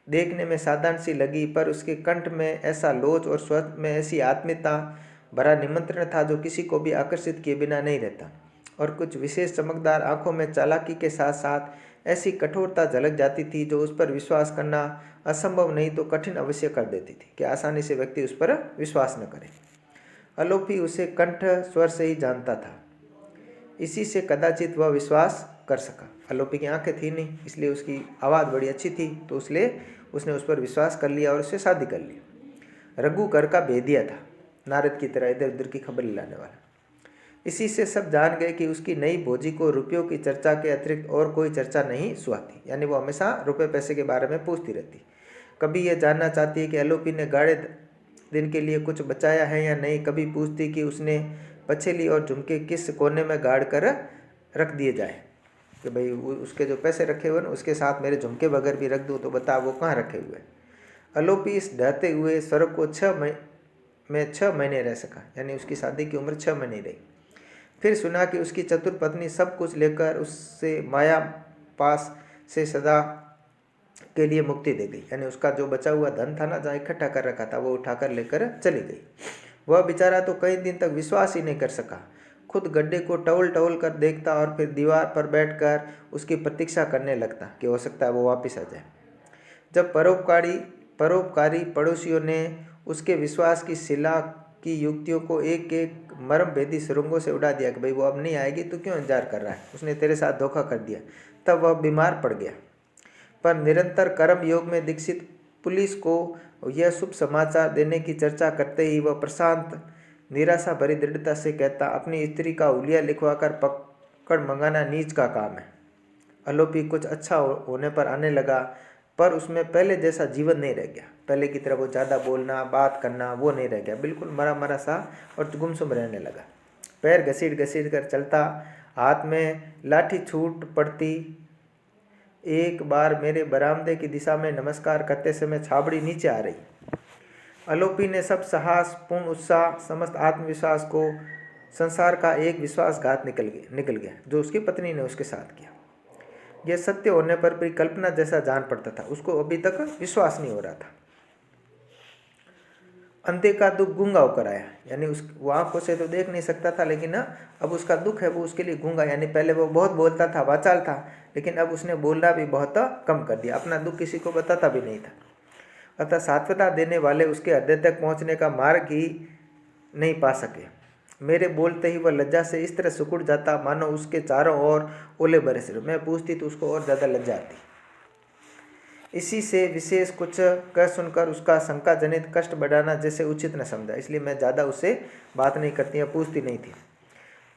देखने में साधारण सी लगी, पर उसके कंठ में ऐसा लोच और स्वर में ऐसी आत्मीयता भरा निमंत्रण था जो किसी को भी आकर्षित किए बिना नहीं रहता। और कुछ विशेष चमकदार आंखों में चालाकी के साथ साथ ऐसी कठोरता झलक जाती थी जो उस पर विश्वास करना असंभव नहीं तो कठिन अवश्य कर देती थी, कि आसानी से व्यक्ति उस पर विश्वास न करे। अलोपी उसे कंठ स्वर से ही जानता था, इसी से कदाचित वह विश्वास कर सका। अलोपी की आंखें थी नहीं, इसलिए उसकी आवाज़ बड़ी अच्छी थी, तो उसने उस पर विश्वास कर लिया और उससे शादी कर ली। रघु घर का भेदिया था, नारद की तरह इधर उधर की खबर लाने वाला। इसी से सब जान गए कि उसकी नई भोजी को रुपयों की चर्चा के अतिरिक्त और कोई चर्चा नहीं सुहाती, यानी वो हमेशा रुपये पैसे के बारे में पूछती रहती। कभी यह जानना चाहती है कि अलोपी ने गाढ़े दिन के लिए कुछ बचाया है या नहीं, कभी पूछती कि उसने पछेली और झुमके किस कोने में गाड़ कर रख दिए जाए, कि भाई उसके जो पैसे रखे हुए ना उसके साथ मेरे झुमके वगैरह भी रख दूँ तो बता वो कहाँ रखे हुए। अलोपी इस ढहते हुए स्वर्ग को 6 महीने रह सका, यानी उसकी शादी की उम्र 6 महीने रही। फिर सुना कि उसकी चतुर पत्नी सब कुछ लेकर उससे माया पास से सदा के लिए मुक्ति दे गई, यानी उसका जो बचा हुआ धन था ना, जहाँ इकट्ठा कर रखा था, वो उठाकर लेकर चली गई। वह बेचारा तो कई दिन तक विश्वास ही नहीं कर सका। खुद गड्ढे को टवल टवल कर देखता और फिर दीवार पर बैठकर उसकी प्रतीक्षा करने लगता कि हो सकता है वो वापस आ जाए। जब परोपकारी पड़ोसियों ने उसके विश्वास की शिला की युक्तियों को एक एक मर्म भेदी सुरंगों से उड़ा दिया कि भाई वो अब नहीं आएगी, तो क्यों इंतजार कर रहा है, उसने तेरे साथ धोखा कर दिया, तब वह बीमार पड़ गया। पर निरंतर कर्म योग में दीक्षित पुलिस को यह शुभ समाचार देने की चर्चा करते ही वह प्रशांत निराशा भरी दृढ़ता से कहता, अपनी स्त्री का हुलिया लिखवाकर पकड़ मंगाना नीच का काम है। अलोपी कुछ अच्छा होने पर आने लगा, पर उसमें पहले जैसा जीवन नहीं रह गया। पहले की तरह वो ज़्यादा बोलना बात करना वो नहीं रह गया, बिल्कुल मरा मरा सा और गुमसुम रहने लगा। पैर घसीट घसीट कर चलता, हाथ में लाठी छूट पड़ती। एक बार मेरे बरामदे की दिशा में नमस्कार करते समय छाबड़ी नीचे आ रही। अलोपी ने सब साहस, पूर्ण उत्साह, समस्त आत्मविश्वास को संसार का एक विश्वासघात निकल गया जो उसकी पत्नी ने उसके साथ किया। यह सत्य होने पर भी कल्पना जैसा जान पड़ता था, उसको अभी तक विश्वास नहीं हो रहा था। अंधे का दुख गूंगा होकर आया, यानी वो आंखों से तो देख नहीं सकता था, लेकिन अब उसका दुख है वो उसके लिए गूंगा, यानी पहले वो बहुत बोलता था, वाचाल था, लेकिन अब उसने बोलना भी बहुत कम कर दिया, अपना दुख किसी को बताता भी नहीं था। अतः सांत्वना देने वाले उसके हृदय तक पहुँचने का मार्ग ही नहीं पा सके। मेरे बोलते ही वह लज्जा से इस तरह सिकुड़ जाता मानो उसके चारों ओर ओले बरस रहे। मैं पूछती तो उसको और ज़्यादा लज्जा आती। इसी से विशेष कुछ कह सुनकर उसका शंका जनित कष्ट बढ़ाना जैसे उचित न समझा, इसलिए मैं ज़्यादा उससे बात नहीं करती या पूछती नहीं थी।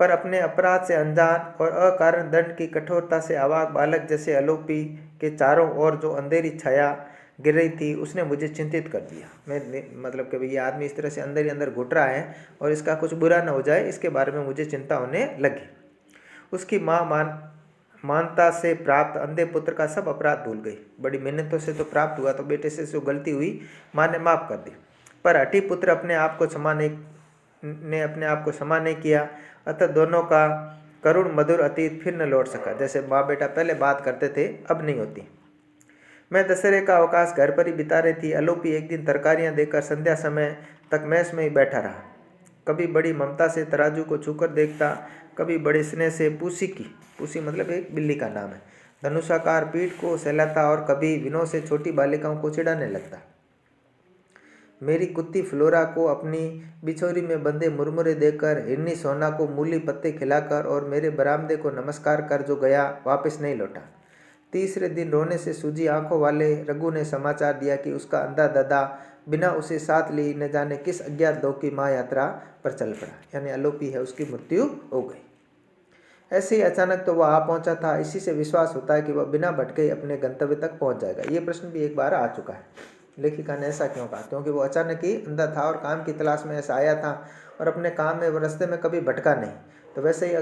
पर अपने अपराध से अनजान और अकारण दंड की कठोरता से अवाक बालक जैसे अलोपी के चारों ओर जो अंधेरी छाया गिर रही थी, उसने मुझे चिंतित कर दिया। मैं मतलब कि ये आदमी इस तरह से अंदर ही अंदर घुट रहा है और इसका कुछ बुरा न हो जाए, इसके बारे में मुझे चिंता होने लगी। उसकी माँ मानता से प्राप्त अंधे पुत्र का सब अपराध भूल गई। बड़ी मेहनतों से तो प्राप्त हुआ, तो बेटे से जो गलती हुई माँ ने माफ़ कर दी। पर हठी पुत्र अपने आप को क्षमा नहीं किया, अतः दोनों का करुण मधुर अतीत फिर न लौट सका। जैसे माँ बेटा पहले बात करते थे, अब नहीं होती। मैं दशहरे का अवकाश घर पर ही बिता रही थी। अलोपी एक दिन तरकारियां देकर संध्या समय तक मैस में ही बैठा रहा। कभी बड़ी ममता से तराजू को छूकर देखता, कभी बड़े स्नेह से पूसी मतलब एक बिल्ली का नाम है, धनुषाकार पीठ को सहलाता और कभी विनोद से छोटी बालिकाओं को चिढ़ाने लगता। मेरी कुत्ती फ्लोरा को अपनी बिछोरी में बंधे मुरमुरे देकर, हिरनी सोना को मूली पत्ते खिलाकर और मेरे बरामदे को नमस्कार कर जो गया, वापस नहीं लौटा। तीसरे दिन रोने से सूजी आंखों वाले रघु ने समाचार दिया कि उसका अंधा दादा बिना उसे साथ ली न जाने किस अज्ञात लोक की महायात्रा पर चल पड़ा, यानी अलोपी है, उसकी मृत्यु हो गई। ऐसे ही अचानक तो वह आ पहुंचा था। इसी से विश्वास होता है कि वह बिना भटके अपने गंतव्य तक पहुंच जाएगा। ये प्रश्न भी एक बार आ चुका है। लेखिका ने ऐसा क्यों कहा? क्योंकि वो अचानक ही अंधा था और काम की तलाश में ऐसा आया था और अपने काम में रास्ते में कभी भटका नहीं। तो वैसे ही अगर